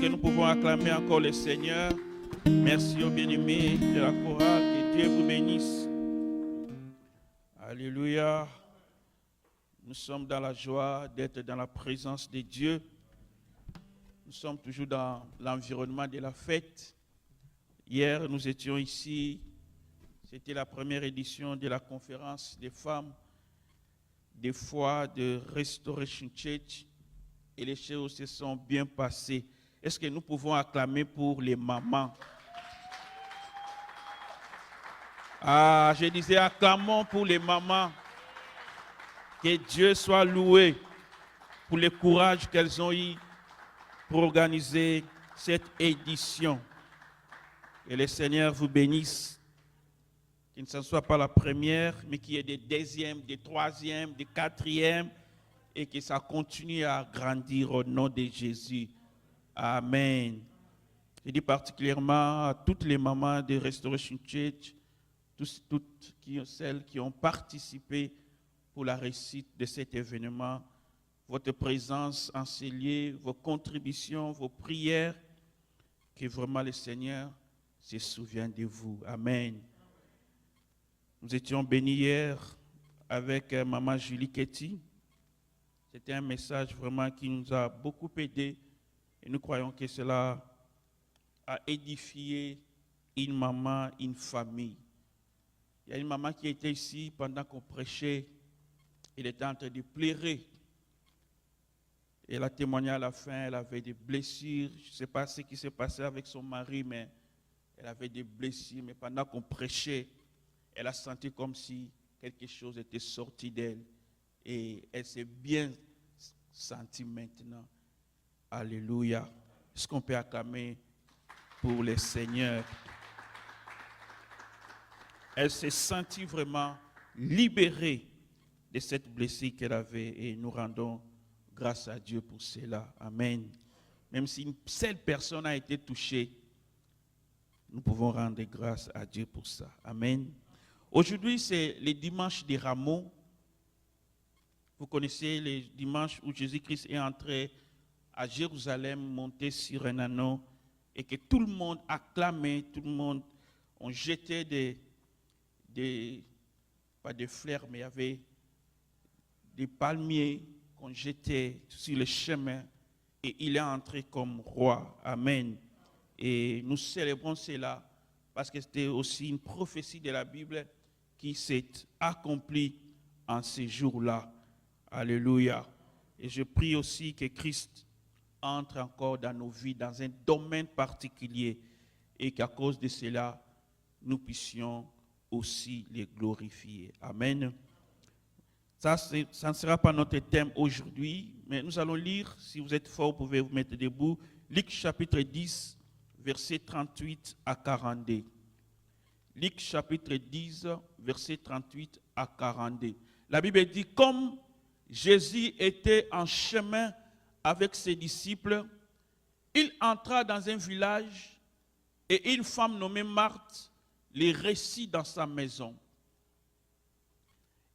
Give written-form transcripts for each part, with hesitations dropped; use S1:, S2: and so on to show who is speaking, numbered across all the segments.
S1: que nous pouvons acclamer encore le Seigneur? Merci aux bien-aimés de la chorale. Que Dieu vous bénisse. Alléluia. Nous sommes dans la joie d'être dans la présence de Dieu. Nous sommes toujours dans l'environnement de la fête. Hier, nous étions ici. C'était la première édition de la conférence des femmes des foi de Restoration Church. Et les choses se sont bien passées. Est-ce que nous pouvons acclamer pour les mamans? Ah, je disais acclamons pour les mamans. Que Dieu soit loué pour le courage qu'elles ont eu pour organiser cette édition. Que le Seigneur vous bénisse. Qu'il ne soit pas la première, mais qu'il y ait des deuxièmes, des troisièmes, des quatrièmes, et que ça continue à grandir au nom de Jésus. Amen. Je dis particulièrement à toutes les mamans de Restoration Church, toutes celles qui ont participé pour la réussite de cet événement, votre présence en ces lieux, vos contributions, vos prières, que vraiment le Seigneur se souvienne de vous. Amen. Nous étions bénis hier avec Maman Julie Ketty. C'était un message vraiment qui nous a beaucoup aidés et nous croyons que cela a édifié une maman, une famille. Il y a une maman qui était ici pendant qu'on prêchait. Elle était en train de pleurer. Elle a témoigné à la fin, elle avait des blessures. Je ne sais pas ce qui s'est passé avec son mari, mais elle avait des blessures. Mais pendant qu'on prêchait, elle a senti comme si quelque chose était sorti d'elle. Et elle s'est bien sentie maintenant. Alléluia. Est-ce qu'on peut acclamer pour le Seigneur? Elle s'est sentie vraiment libérée de cette blessure qu'elle avait et nous rendons grâce à Dieu pour cela. Amen. Même si une seule personne a été touchée, nous pouvons rendre grâce à Dieu pour ça. Amen. Aujourd'hui, c'est le dimanche des rameaux. Vous connaissez les dimanches où Jésus-Christ est entré à Jérusalem, monté sur un anneau, et que tout le monde acclamait, tout le monde ont jeté pas des fleurs, mais il y avait des palmiers qu'on jetait sur le chemin, et il est entré comme roi. Amen. Et nous célébrons cela parce que c'était aussi une prophétie de la Bible qui s'est accomplie en ces jours-là. Alléluia. Et je prie aussi que Christ entre encore dans nos vies, dans un domaine particulier, et qu'à cause de cela, nous puissions aussi les glorifier. Amen. Ça ne sera pas notre thème aujourd'hui, mais nous allons lire, si vous êtes fort, vous pouvez vous mettre debout, Luc chapitre 10, versets 38 à 42. Luc chapitre 10, versets 38 à 42. La Bible dit, comme Jésus était en chemin avec ses disciples, il entra dans un village et une femme nommée Marthe les reçut dans sa maison.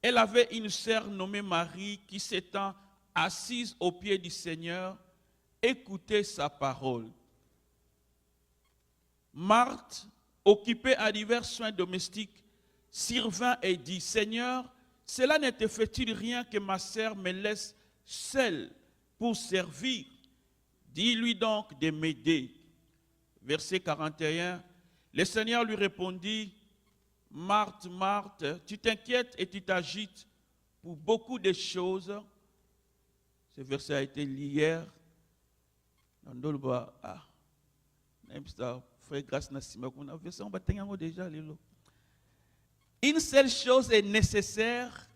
S1: Elle avait une sœur nommée Marie qui s'étant assise aux pieds du Seigneur, écoutait sa parole. Marthe, occupée à divers soins domestiques, survint et dit, Seigneur, cela ne te fait-il rien que ma sœur me laisse seule pour servir? Dis-lui donc de m'aider. Verset 41, le Seigneur lui répondit, Marthe, Marthe, tu t'inquiètes et tu t'agites pour beaucoup de choses. Ce verset a été lu hier. Une seule chose est nécessaire.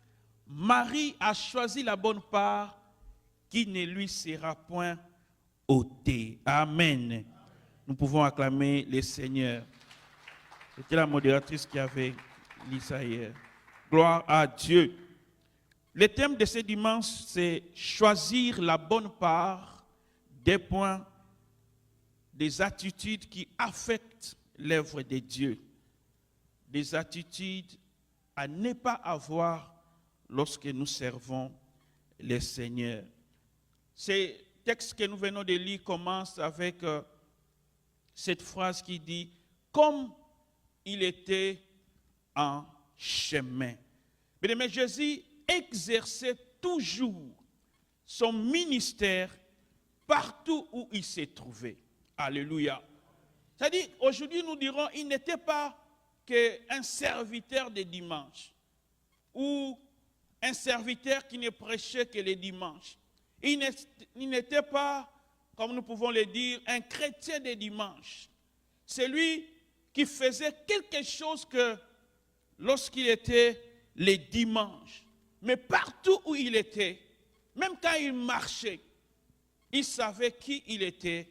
S1: Marie a choisi la bonne part qui ne lui sera point ôtée. Amen. Nous pouvons acclamer le Seigneur. C'était la modératrice qui avait lu ça hier. Gloire à Dieu. Le thème de ce dimanche, c'est choisir la bonne part des points, des attitudes qui affectent l'œuvre de Dieu. Des attitudes à ne pas avoir lorsque nous servons le Seigneur. C'est texte que nous venons de lire commence avec cette phrase qui dit « Comme il était en chemin ». Mais Jésus exerçait toujours son ministère partout où il s'est trouvé. Alléluia. C'est-à-dire, aujourd'hui, nous dirons, il n'était pas qu'un serviteur de dimanche ou un serviteur qui ne prêchait que les dimanches. Il n'était pas, comme nous pouvons le dire, un chrétien de dimanche. C'est lui qui faisait quelque chose que lorsqu'il était les dimanches. Mais partout où il était, même quand il marchait, il savait qui il était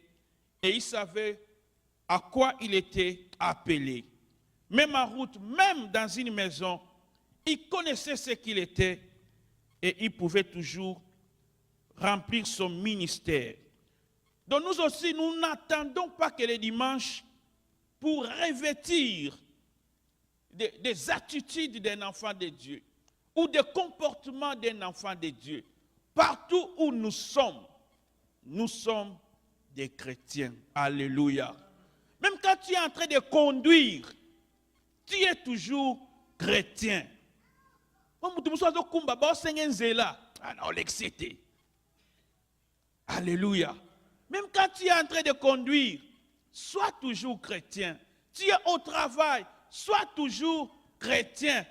S1: et il savait à quoi il était appelé. Même en route, même dans une maison, il connaissait ce qu'il était et il pouvait toujours remplir son ministère. Donc nous aussi, nous n'attendons pas que les dimanches pour revêtir des attitudes d'un enfant de Dieu ou des comportements d'un enfant de Dieu. Partout où nous sommes des chrétiens. Alléluia. Même quand tu es en train de conduire, tu es toujours chrétien. Alléluia. Même quand tu es en train de conduire, sois toujours chrétien. Tu es au travail, sois toujours chrétien.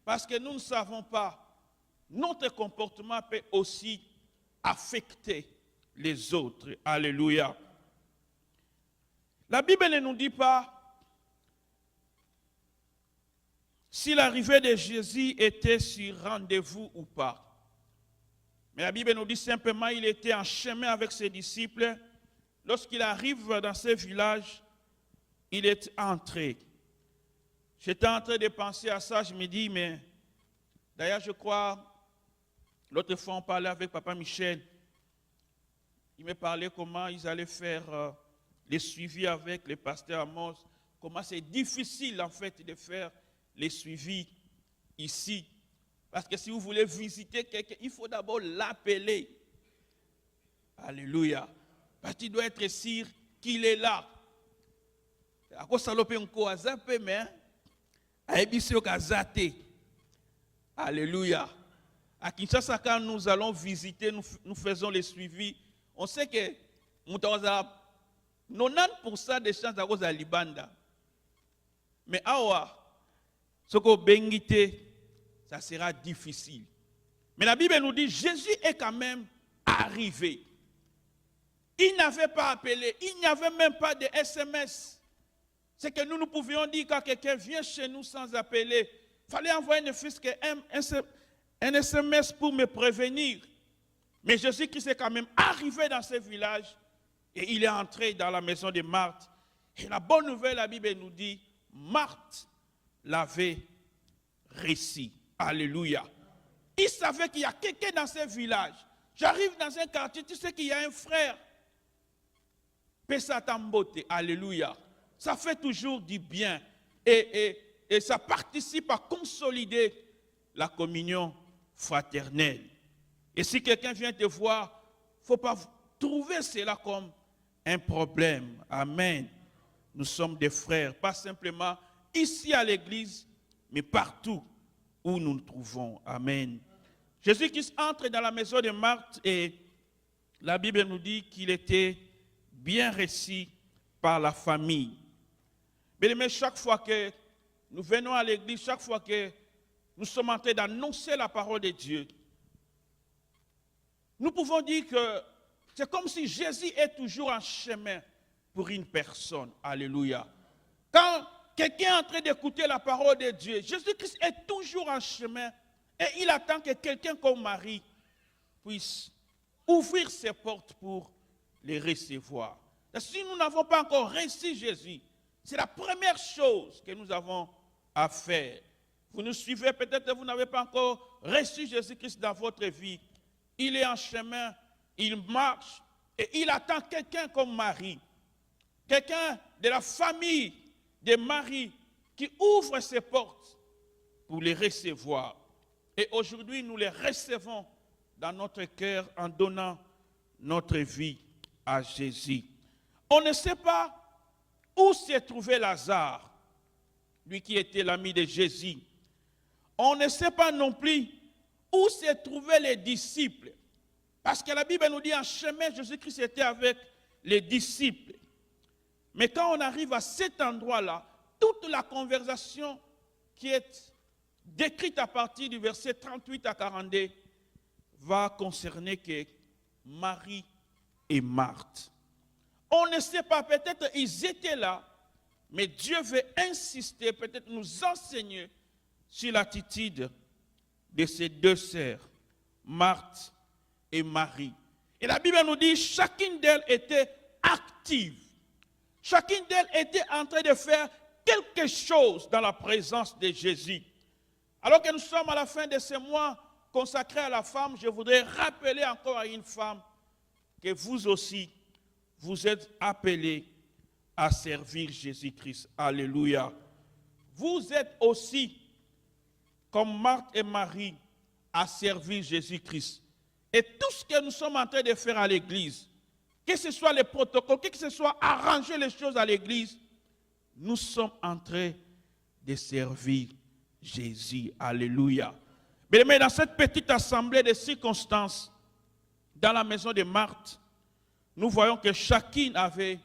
S1: Parce que nous ne savons pas, notre comportement peut aussi affecter les autres. Alléluia. La Bible ne nous dit pas si l'arrivée de Jésus était sur rendez-vous ou pas. Mais la Bible nous dit simplement qu'il était en chemin avec ses disciples. Lorsqu'il arrive dans ce village, il est entré. J'étais en train de penser à ça, je me dis, mais d'ailleurs je crois, l'autre fois on parlait avec Papa Michel, il me parlait comment ils allaient faire les suivis avec les pasteurs Amos, comment c'est difficile en fait de faire les suivis ici. Parce que si vous voulez visiter quelqu'un, il faut d'abord l'appeler. Alléluia. Parce qu'il doit être sûr qu'il est là. Alléluia. À Kinshasa, quand nous allons visiter, nous faisons les suivis. On sait que 90% des chances à Libanda. Mais awa, ce que bengite, ça sera difficile. Mais la Bible nous dit, Jésus est quand même arrivé. Il n'avait pas appelé, il n'y avait même pas de SMS. C'est que nous pouvions dire quand quelqu'un vient chez nous sans appeler, il fallait envoyer ne fût-ce qu'un SMS pour me prévenir. Mais Jésus-Christ est quand même arrivé dans ce village et il est entré dans la maison de Marthe. Et la bonne nouvelle, la Bible nous dit, Marthe l'avait reçu. Alléluia. Il savait qu'il y a quelqu'un dans ce village. J'arrive dans un quartier, tu sais qu'il y a un frère. Pesatambote. Alléluia. Ça fait toujours du bien. Et ça participe à consolider la communion fraternelle. Et si quelqu'un vient te voir, il ne faut pas trouver cela comme un problème. Amen. Nous sommes des frères, pas simplement ici à l'église, mais partout où nous nous trouvons. Amen. Jésus-Christ entre dans la maison de Marthe et la Bible nous dit qu'il était bien reçu par la famille. Mais chaque fois que nous venons à l'église, chaque fois que nous sommes en train d'annoncer la parole de Dieu, nous pouvons dire que c'est comme si Jésus est toujours en chemin pour une personne. Alléluia. Quand quelqu'un est en train d'écouter la parole de Dieu, Jésus-Christ est toujours en chemin et il attend que quelqu'un comme Marie puisse ouvrir ses portes pour les recevoir. Et si nous n'avons pas encore reçu Jésus, c'est la première chose que nous avons à faire. Vous nous suivez, peut-être que vous n'avez pas encore reçu Jésus-Christ dans votre vie. Il est en chemin, il marche et il attend quelqu'un comme Marie. Quelqu'un de la famille de Marie qui ouvre ses portes pour les recevoir. Et aujourd'hui, nous les recevons dans notre cœur en donnant notre vie à Jésus. On ne sait pas où s'est trouvé Lazare, lui qui était l'ami de Jésus. On ne sait pas non plus où s'est trouvé les disciples. Parce que la Bible nous dit en chemin, Jésus-Christ était avec les disciples. Mais quand on arrive à cet endroit-là, toute la conversation qui est décrite à partir du verset 38 à 42 va concerner que Marie et Marthe. On ne sait pas, peut-être ils étaient là, mais Dieu veut insister, peut-être nous enseigner sur l'attitude de ces deux sœurs, Marthe et Marie. Et la Bible nous dit, chacune d'elles était active. Chacune d'elles était en train de faire quelque chose dans la présence de Jésus. Alors que nous sommes à la fin de ce mois consacré à la femme, je voudrais rappeler encore à une femme que vous aussi, vous êtes appelés à servir Jésus-Christ. Alléluia. Vous êtes aussi, comme Marthe et Marie, à servir Jésus-Christ. Et tout ce que nous sommes en train de faire à l'église, que ce soit les protocoles, que ce soit arranger les choses à l'église, nous sommes en train de servir Jésus. Alléluia. Mais dans cette petite assemblée de circonstances, dans la maison de Marthe, nous voyons que chacune avait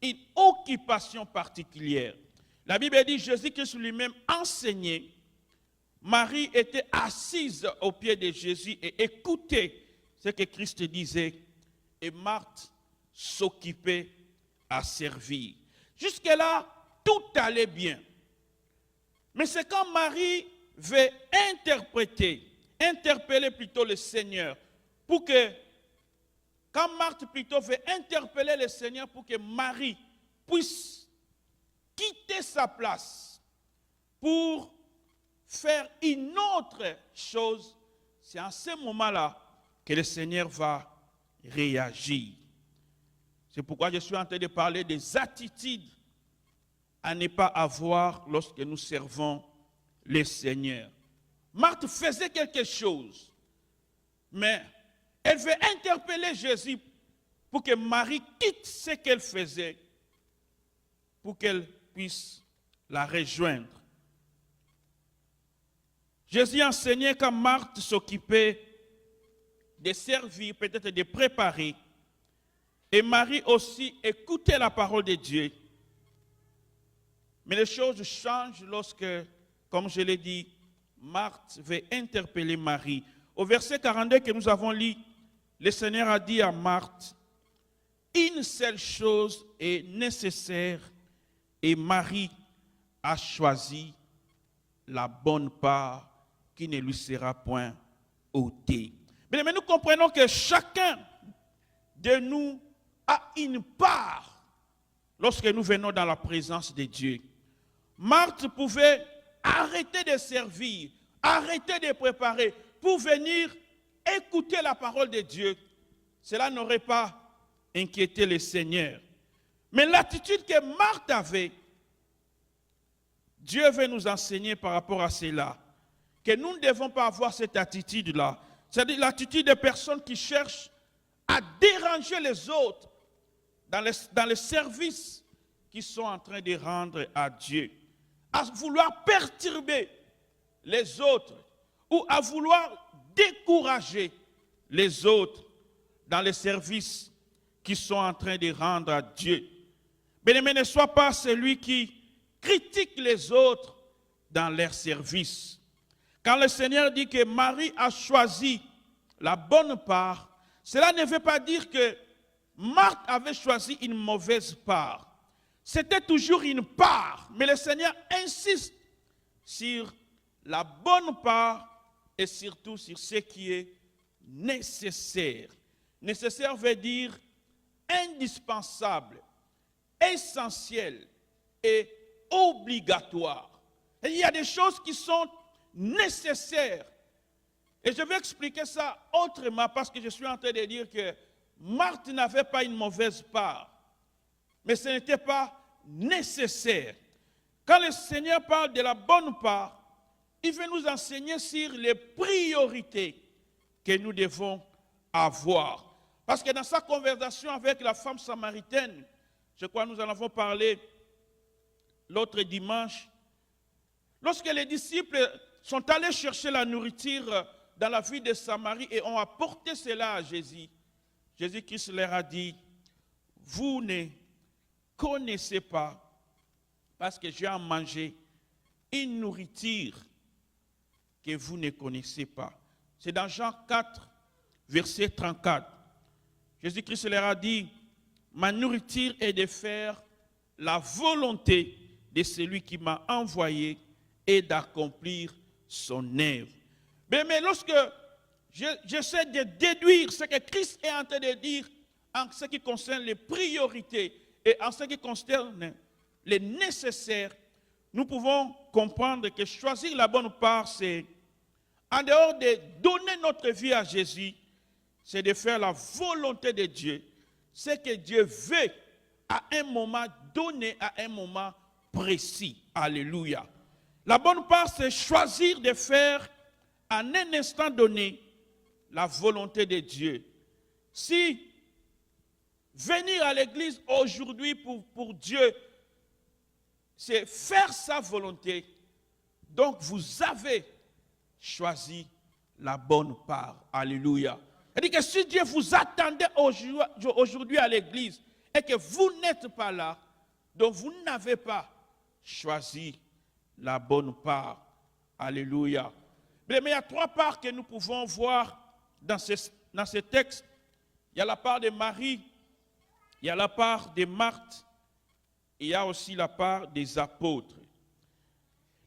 S1: une occupation particulière. La Bible dit, Jésus-Christ lui-même enseignait. Marie était assise au pied de Jésus et écoutait ce que Christ disait. Et Marthe s'occupait à servir. Jusque-là, tout allait bien. Mais c'est quand Marie veut interpeller plutôt le Seigneur, pour que, quand Marthe plutôt veut interpeller le Seigneur pour que Marie puisse quitter sa place pour faire une autre chose, c'est à ce moment-là que le Seigneur va réagir. C'est pourquoi je suis en train de parler des attitudes à ne pas avoir lorsque nous servons le Seigneur. Marthe faisait quelque chose, mais elle veut interpeller Jésus pour que Marie quitte ce qu'elle faisait, pour qu'elle puisse la rejoindre. Jésus enseignait quand Marthe s'occupait de servir, peut-être de préparer, et Marie aussi écoutait la parole de Dieu. Mais les choses changent lorsque, comme je l'ai dit, Marthe veut interpeller Marie. Au verset 42 que nous avons lu, le Seigneur a dit à Marthe, une seule chose est nécessaire et Marie a choisi la bonne part qui ne lui sera point ôtée. Mais nous comprenons que chacun de nous a une part lorsque nous venons dans la présence de Dieu. Marthe pouvait arrêter de servir, arrêter de préparer pour venir écouter la parole de Dieu. Cela n'aurait pas inquiété le Seigneur. Mais l'attitude que Marthe avait, Dieu veut nous enseigner par rapport à cela, que nous ne devons pas avoir cette attitude-là. C'est-à-dire l'attitude des personnes qui cherchent à déranger les autres dans les services qu'ils sont en train de rendre à Dieu. À vouloir perturber les autres ou à vouloir décourager les autres dans les services qu'ils sont en train de rendre à Dieu. Bien-aimé, ne sois pas celui qui critique les autres dans leur service. Quand le Seigneur dit que Marie a choisi la bonne part, cela ne veut pas dire que Marthe avait choisi une mauvaise part. C'était toujours une part, mais le Seigneur insiste sur la bonne part et surtout sur ce qui est nécessaire. Nécessaire veut dire indispensable, essentiel et obligatoire. Et il y a des choses qui sont nécessaires. Et je vais expliquer ça autrement parce que je suis en train de dire que Marthe n'avait pas une mauvaise part, mais ce n'était pas nécessaire. Quand le Seigneur parle de la bonne part, il veut nous enseigner sur les priorités que nous devons avoir. Parce que dans sa conversation avec la femme samaritaine, je crois que nous en avons parlé l'autre dimanche, lorsque les disciples sont allés chercher la nourriture dans la ville de Samarie et ont apporté cela à Jésus, Jésus-Christ leur a dit, vous ne connaissez pas, parce que j'ai à manger une nourriture que vous ne connaissez pas. C'est dans Jean 4, verset 34. Jésus-Christ leur a dit, ma nourriture est de faire la volonté de celui qui m'a envoyé et d'accomplir son œuvre. Mais lorsque j'essaie de déduire ce que Christ est en train de dire en ce qui concerne les priorités et en ce qui concerne les nécessaires, nous pouvons comprendre que choisir la bonne part, c'est, en dehors de donner notre vie à Jésus, c'est de faire la volonté de Dieu, ce que Dieu veut à un moment donné, à un moment précis. Alléluia. La bonne part, c'est choisir de faire en un instant donné la volonté de Dieu. Si venir à l'église aujourd'hui pour Dieu, c'est faire sa volonté, donc vous avez choisi la bonne part. Alléluia. C'est-à-dire que si Dieu vous attendait aujourd'hui à l'église et que vous n'êtes pas là, donc vous n'avez pas choisi la bonne part. Alléluia. Mais il y a trois parts que nous pouvons voir dans ce texte. Il y a la part de Marie, il y a la part de Marthe, et il y a aussi la part des apôtres.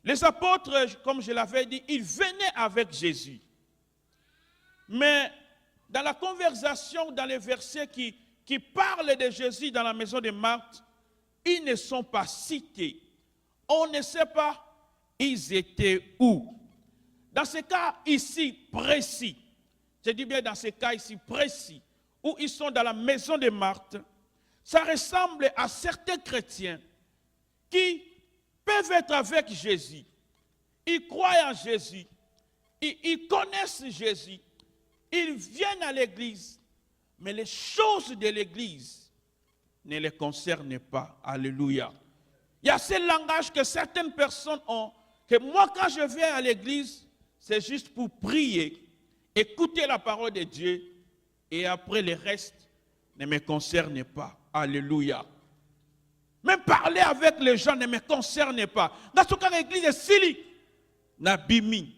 S1: Les apôtres, comme je l'avais dit, ils venaient avec Jésus. Mais dans la conversation, dans les versets qui parlent de Jésus dans la maison de Marthe, ils ne sont pas cités. On ne sait pas ils étaient où. Dans ce cas ici précis, je dis bien dans ce cas ici précis, où ils sont dans la maison de Marthe, ça ressemble à certains chrétiens qui peuvent être avec Jésus. Ils croient en Jésus, ils connaissent Jésus, ils viennent à l'église, mais les choses de l'église ne les concernent pas. Alléluia. Il y a ce langage que certaines personnes ont, que moi quand je viens à l'église, c'est juste pour prier, écouter la parole de Dieu, et après le reste ne me concerne pas. Alléluia. Même parler avec les gens ne me concerne pas. Dans ce cas, l'église est Sili, Nabimi.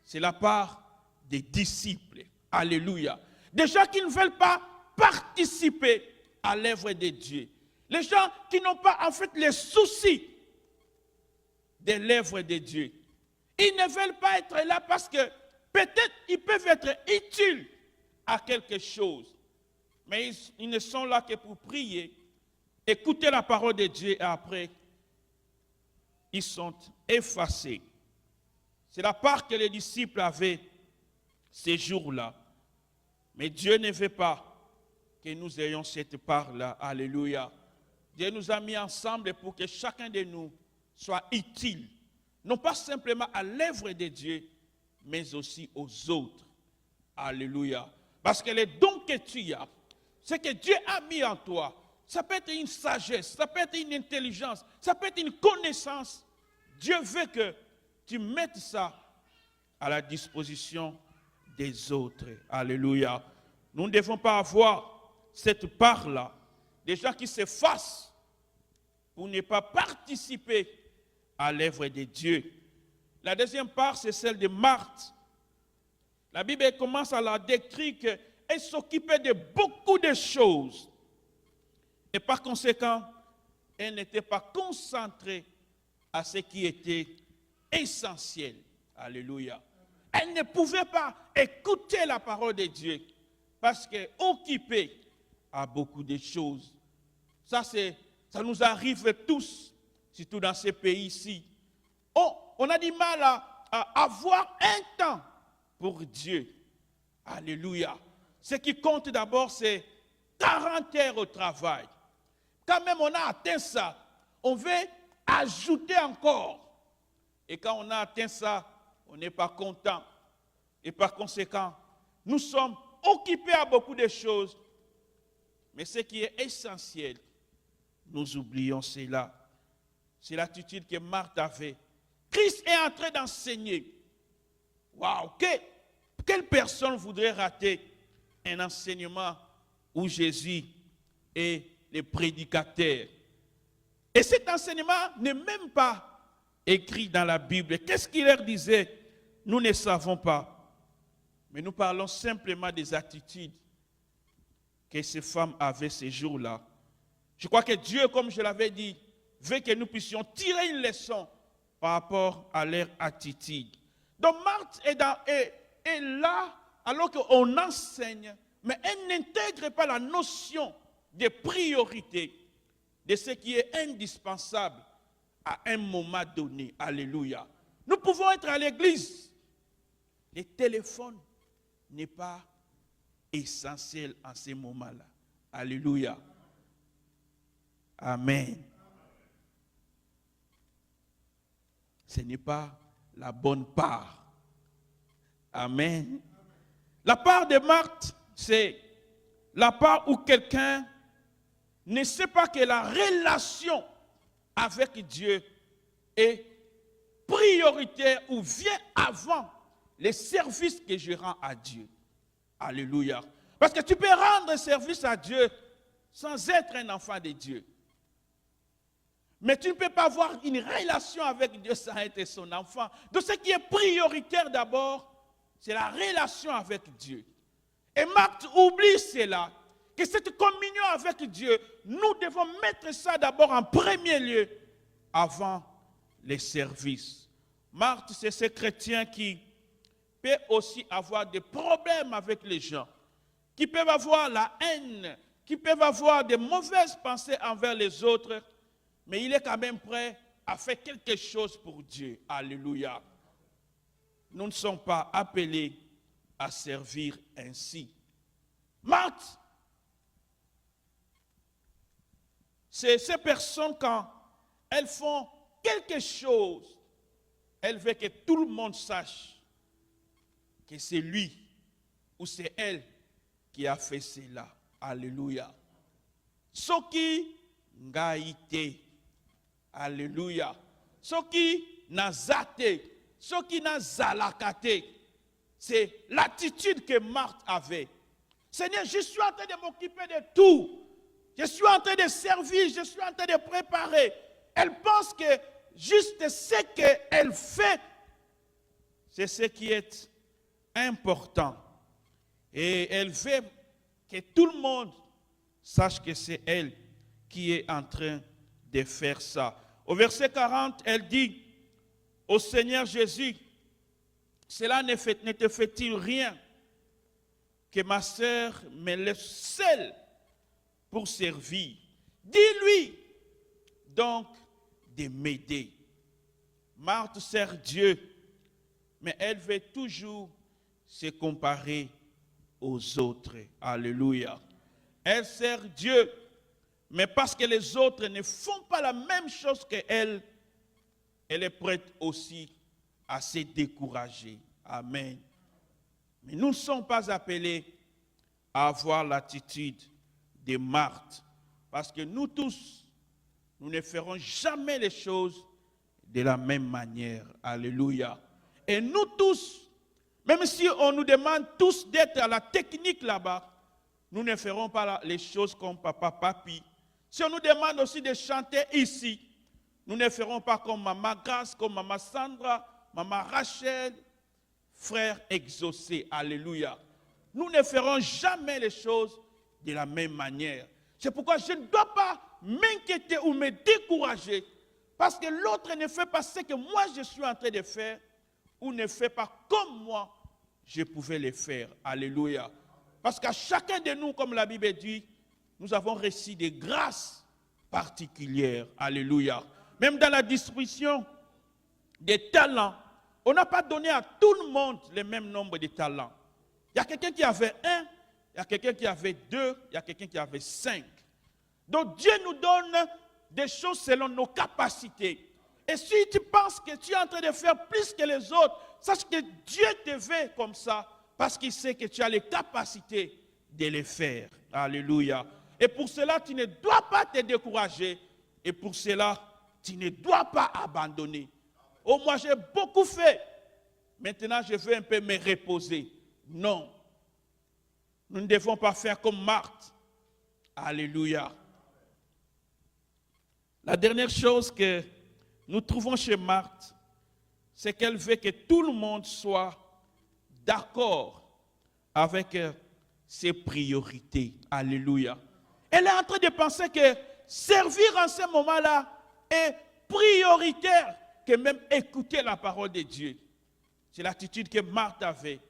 S1: C'est la part des disciples. Alléluia. Des gens qui ne veulent pas participer à l'œuvre de Dieu. Les gens qui n'ont pas en fait les soucis de l'œuvre de Dieu. Ils ne veulent pas être là parce que peut-être ils peuvent être utiles à quelque chose. Mais ils ne sont là que pour prier, écouter la parole de Dieu et après, ils sont effacés. C'est la part que les disciples avaient ces jours-là. Mais Dieu ne veut pas que nous ayons cette part-là. Alléluia. Dieu nous a mis ensemble pour que chacun de nous soit utile. Non pas simplement à l'œuvre de Dieu, mais aussi aux autres. Alléluia. Parce que les dons que tu as, ce que Dieu a mis en toi, ça peut être une sagesse, ça peut être une intelligence, ça peut être une connaissance. Dieu veut que tu mettes ça à la disposition des autres. Alléluia. Nous ne devons pas avoir cette part-là. Des gens qui s'effacent pour ne pas participer à l'œuvre de Dieu. La deuxième part, c'est celle de Marthe. La Bible commence à la décrire qu'elle s'occupait de beaucoup de choses. Et par conséquent, elle n'était pas concentrée à ce qui était essentiel. Alléluia. Elle ne pouvait pas écouter la parole de Dieu parce qu'elle occupée à beaucoup de choses. Ça nous arrive tous, surtout dans ces pays-ci. On a du mal à avoir un temps pour Dieu. Alléluia. Ce qui compte d'abord, c'est 40 heures au travail. Quand même on a atteint ça, on veut ajouter encore. Et quand on a atteint ça, on n'est pas content. Et par conséquent, nous sommes occupés à beaucoup de choses. Mais ce qui est essentiel, nous oublions cela. C'est l'attitude que Marthe avait. Christ est en train d'enseigner. Waouh! Quelle personne voudrait rater un enseignement où Jésus est le prédicateur? Et cet enseignement n'est même pas écrit dans la Bible. Qu'est-ce qu'il leur disait? Nous ne savons pas. Mais nous parlons simplement des attitudes que ces femmes avaient ces jours-là. Je crois que Dieu, comme je l'avais dit, veut que nous puissions tirer une leçon par rapport à leur attitude. Donc Marthe est là alors qu'on enseigne, mais elle n'intègre pas la notion de priorité, de ce qui est indispensable à un moment donné. Alléluia. Nous pouvons être à l'église. Le téléphone n'est pas essentiel en ces moments-là. Alléluia. Amen. Ce n'est pas la bonne part. Amen. La part de Marthe, c'est la part où quelqu'un ne sait pas que la relation avec Dieu est prioritaire ou vient avant les services que je rends à Dieu. Alléluia. Parce que tu peux rendre service à Dieu sans être un enfant de Dieu. Mais tu ne peux pas avoir une relation avec Dieu sans être son enfant. Donc ce qui est prioritaire d'abord, c'est la relation avec Dieu. Et Marthe oublie cela, que cette communion avec Dieu, nous devons mettre ça d'abord en premier lieu, avant les services. Marthe, c'est ce chrétien qui peut aussi avoir des problèmes avec les gens, qui peuvent avoir la haine, qui peuvent avoir des mauvaises pensées envers les autres, mais il est quand même prêt à faire quelque chose pour Dieu. Alléluia. Nous ne sommes pas appelés à servir ainsi. Marthe, c'est ces personnes quand elles font quelque chose, elles veulent que tout le monde sache que c'est lui ou c'est elle qui a fait cela. Alléluia. Soki ngaïté. Alléluia. Soki nazate. Soki nazalakate. C'est l'attitude que Marthe avait. Seigneur, je suis en train de m'occuper de tout. Je suis en train de servir, je suis en train de préparer. Elle pense que juste ce qu'elle fait, c'est ce qui est important. Et elle veut que tout le monde sache que c'est elle qui est en train de faire ça. Au verset 40, elle dit au Seigneur Jésus, cela ne te fait-il rien que ma sœur me laisse seule pour servir? Dis-lui donc de m'aider. Marthe sert Dieu, mais elle veut toujours se comparer aux autres. Alléluia. Elle sert Dieu, mais parce que les autres ne font pas la même chose qu'elle, elle est prête aussi à se décourager. Amen. Mais nous ne sommes pas appelés à avoir l'attitude de Marthe, parce que nous tous, nous ne ferons jamais les choses de la même manière. Alléluia. Et nous tous, même si on nous demande tous d'être à la technique là-bas, nous ne ferons pas les choses comme papa, papi. Si on nous demande aussi de chanter ici, nous ne ferons pas comme maman Grace, comme maman Sandra, maman Rachel, frère exaucé. Alléluia. Nous ne ferons jamais les choses de la même manière. C'est pourquoi je ne dois pas m'inquiéter ou me décourager parce que l'autre ne fait pas ce que moi je suis en train de faire ou ne fait pas comme moi je pouvais le faire. Alléluia. Parce qu'à chacun de nous, comme la Bible dit, nous avons reçu des grâces particulières. Alléluia. Même dans la distribution des talents, on n'a pas donné à tout le monde le même nombre de talents. Il y a quelqu'un qui avait 1, il y a quelqu'un qui avait 2, il y a quelqu'un qui avait 5. Donc Dieu nous donne des choses selon nos capacités. Et si tu penses que tu es en train de faire plus que les autres, sache que Dieu te veut comme ça parce qu'il sait que tu as les capacités de les faire. Alléluia. Et pour cela, tu ne dois pas te décourager. Et pour cela, tu ne dois pas abandonner. Oh, moi, j'ai beaucoup fait. Maintenant, je veux un peu me reposer. Non. Nous ne devons pas faire comme Marthe. Alléluia. La dernière chose que nous trouvons chez Marthe, c'est qu'elle veut que tout le monde soit d'accord avec ses priorités. Alléluia. Elle est en train de penser que servir en ce moment-là est prioritaire que même écouter la parole de Dieu. C'est l'attitude que Marthe avait.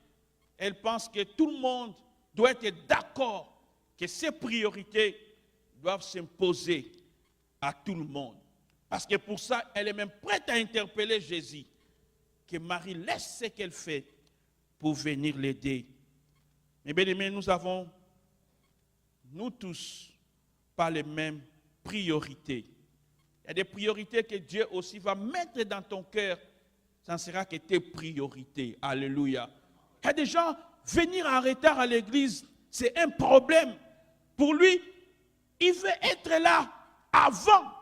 S1: Elle pense que tout le monde doit être d'accord, que ses priorités doivent s'imposer à tout le monde. Parce que pour ça, elle est même prête à interpeller Jésus. Que Marie laisse ce qu'elle fait pour venir l'aider. Mais bien aimés, nous avons, nous tous, pas les mêmes priorités. Il y a des priorités que Dieu aussi va mettre dans ton cœur. Ça ne sera que tes priorités. Alléluia. Il y a des gens, venir en retard à l'église, c'est un problème. Pour lui, il veut être là avant.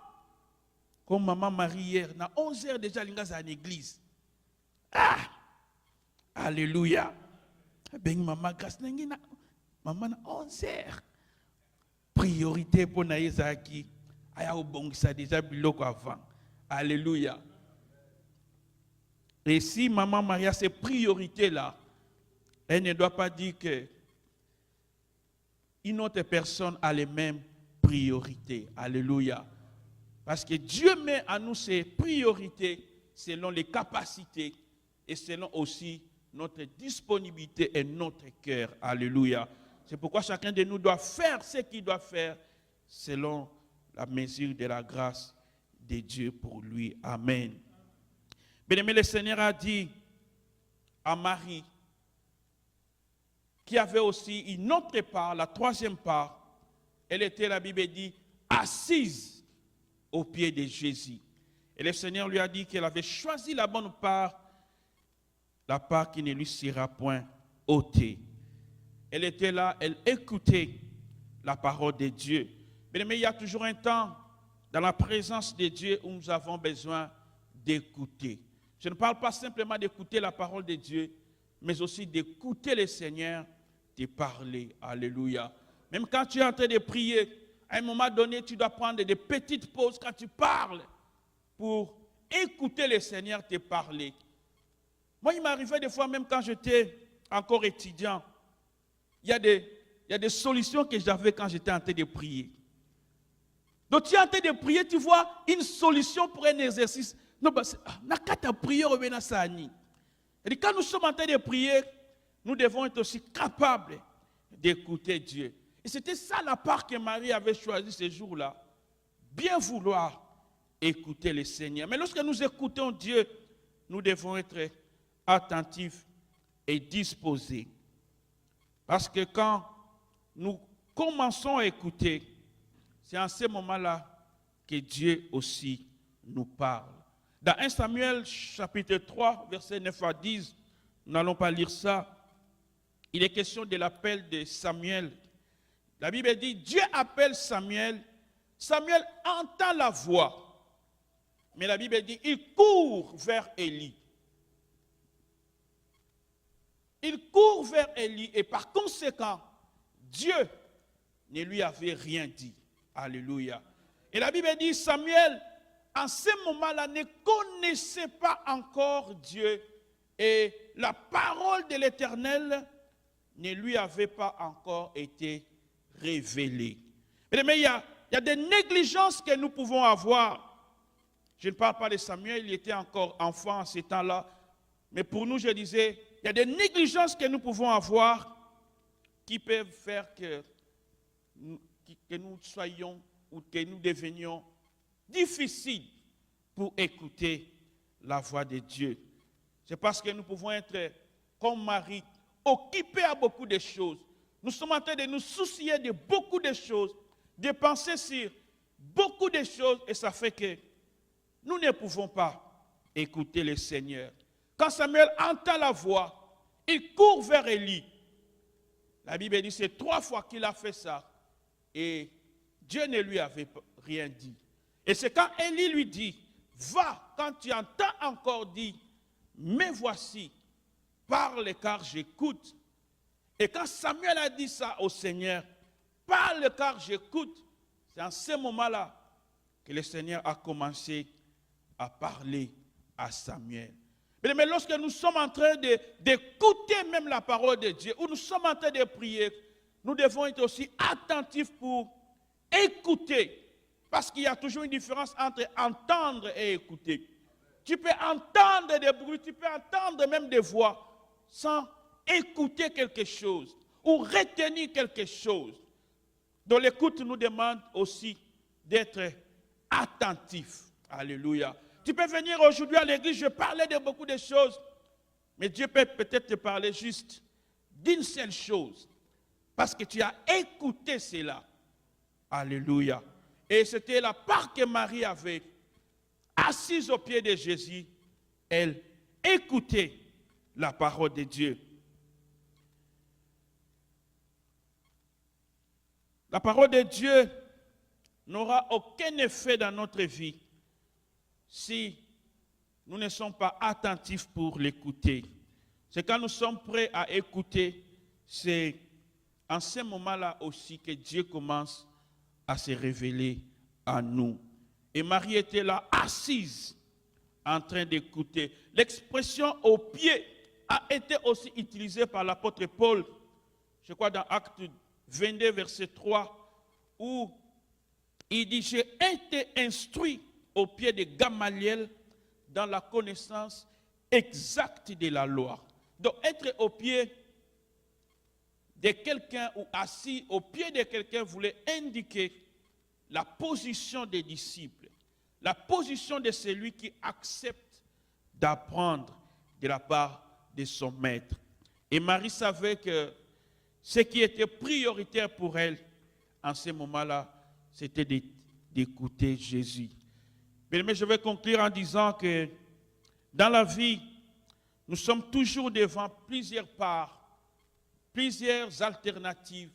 S1: Comme maman Marie hier, à 11h déjà, il est à l'église. Ah! Alléluia. Ben maman, grâce maman, 11h. Priorité pour Naïsaki. Aya obongisa déjà biloko avant. Alléluia. Et si maman Maria, ces priorités-là, elle ne doit pas dire que une autre personne a les mêmes priorités. Alléluia. Parce que Dieu met à nous ses priorités selon les capacités et selon aussi notre disponibilité et notre cœur. Alléluia. C'est pourquoi chacun de nous doit faire ce qu'il doit faire selon la mesure de la grâce de Dieu pour lui. Amen. Bien-aimé, le Seigneur a dit à Marie, qui avait aussi une autre part, la troisième part, elle était, la Bible dit, assise aux pieds de Jésus. Et le Seigneur lui a dit qu'elle avait choisi la bonne part, la part qui ne lui sera point ôtée. Elle était là, elle écoutait la parole de Dieu. Mais il y a toujours un temps dans la présence de Dieu où nous avons besoin d'écouter. Je ne parle pas simplement d'écouter la parole de Dieu, mais aussi d'écouter le Seigneur te parler. Alléluia. Même quand tu es en train de prier, à un moment donné, tu dois prendre des petites pauses quand tu parles pour écouter le Seigneur te parler. Moi, il m'arrivait des fois, même quand j'étais encore étudiant, il y a des solutions que j'avais quand j'étais en train de prier. Donc, tu es en train de prier, tu vois une solution pour un exercice. Non, c'est ta prière au Benasani. Et quand nous sommes en train de prier, nous devons être aussi capables d'écouter Dieu. Et c'était ça la part que Marie avait choisie ce jour-là. Bien vouloir écouter le Seigneur. Mais lorsque nous écoutons Dieu, nous devons être attentifs et disposés. Parce que quand nous commençons à écouter, c'est en ce moment-là que Dieu aussi nous parle. Dans 1 Samuel chapitre 3, versets 9 à 10, nous n'allons pas lire ça. Il est question de l'appel de Samuel. La Bible dit, Dieu appelle Samuel. Samuel entend la voix. Mais la Bible dit, il court vers Élie. Il court vers Élie et par conséquent, Dieu ne lui avait rien dit. Alléluia. Et la Bible dit, Samuel, en ce moment-là, ne connaissait pas encore Dieu et la parole de l'Éternel ne lui avait pas encore été révélée. Mais il y a des négligences que nous pouvons avoir. Je ne parle pas de Samuel, il était encore enfant en ces temps-là. Mais pour nous, je disais, il y a des négligences que nous pouvons avoir qui peuvent faire que nous soyons ou que nous devenions difficiles pour écouter la voix de Dieu. C'est parce que nous pouvons être comme Marie, occupés à beaucoup de choses. Nous sommes en train de nous soucier de beaucoup de choses, de penser sur beaucoup de choses, et ça fait que nous ne pouvons pas écouter le Seigneur. Quand Samuel entend la voix, Il court vers Élie. La Bible dit c'est 3 fois qu'il a fait ça. Et Dieu ne lui avait rien dit. Et c'est quand Élie lui dit, va, quand tu entends encore dire, mais voici, parle car j'écoute. Et quand Samuel a dit ça au Seigneur, parle car j'écoute, c'est en ce moment-là que le Seigneur a commencé à parler à Samuel. Mais lorsque nous sommes en train d'écouter même la parole de Dieu, ou nous sommes en train de prier, nous devons être aussi attentifs pour écouter. Parce qu'il y a toujours une différence entre entendre et écouter. Tu peux entendre des bruits, tu peux entendre même des voix, sans écouter quelque chose, ou retenir quelque chose. Donc l'écoute nous demande aussi d'être attentif. Alléluia. Tu peux venir aujourd'hui à l'église, je parlais de beaucoup de choses, mais Dieu peut peut-être te parler juste d'une seule chose, parce que tu as écouté cela. Alléluia. Et c'était la part que Marie avait, assise au pied de Jésus, elle écoutait la parole de Dieu. La parole de Dieu n'aura aucun effet dans notre vie si nous ne sommes pas attentifs pour l'écouter. C'est quand nous sommes prêts à écouter, c'est en ce moment-là aussi que Dieu commence à se révéler à nous. Et Marie était là, assise, en train d'écouter. L'expression au pied a été aussi utilisée par l'apôtre Paul, je crois dans Acte 22, verset 3, où il dit, j'ai été instruit au pied de Gamaliel dans la connaissance exacte de la loi. Donc être au pied de quelqu'un ou assis au pied de quelqu'un voulait indiquer la position des disciples, la position de celui qui accepte d'apprendre de la part de son maître. Et Marie savait que ce qui était prioritaire pour elle en ce moment-là, c'était d'écouter Jésus. Mais je vais conclure en disant que dans la vie, nous sommes toujours devant plusieurs parts, plusieurs alternatives,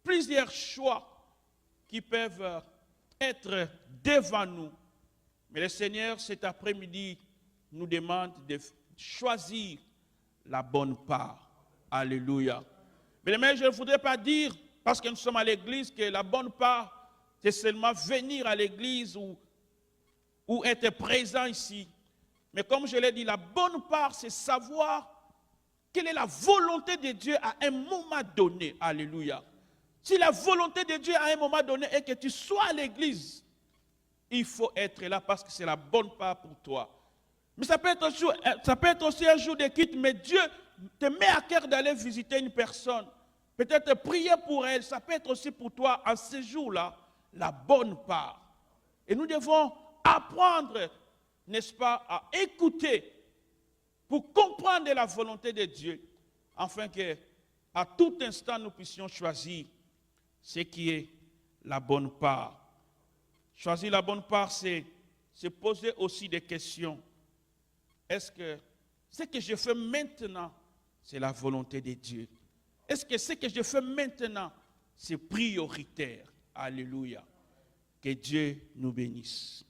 S1: plusieurs choix qui peuvent être devant nous. Mais le Seigneur, cet après-midi, nous demande de choisir la bonne part. Alléluia. Mais je ne voudrais pas dire, parce que nous sommes à l'église, que la bonne part, c'est seulement venir à l'église ou être présent ici. Mais comme je l'ai dit, la bonne part, c'est savoir quelle est la volonté de Dieu à un moment donné. Alléluia. Si la volonté de Dieu à un moment donné est que tu sois à l'église, il faut être là parce que c'est la bonne part pour toi. Mais ça peut être aussi un jour de quitte, mais Dieu te met à cœur d'aller visiter une personne. Peut-être prier pour elle, ça peut être aussi pour toi en ce jour-là, la bonne part. Et nous devons apprendre, n'est-ce pas, à écouter pour comprendre la volonté de Dieu, afin que à tout instant nous puissions choisir ce qui est la bonne part. Choisir la bonne part, c'est se poser aussi des questions. Est-ce que ce que je fais maintenant, c'est la volonté de Dieu? Est-ce que ce que je fais maintenant, c'est prioritaire? Alléluia. Que Dieu nous bénisse.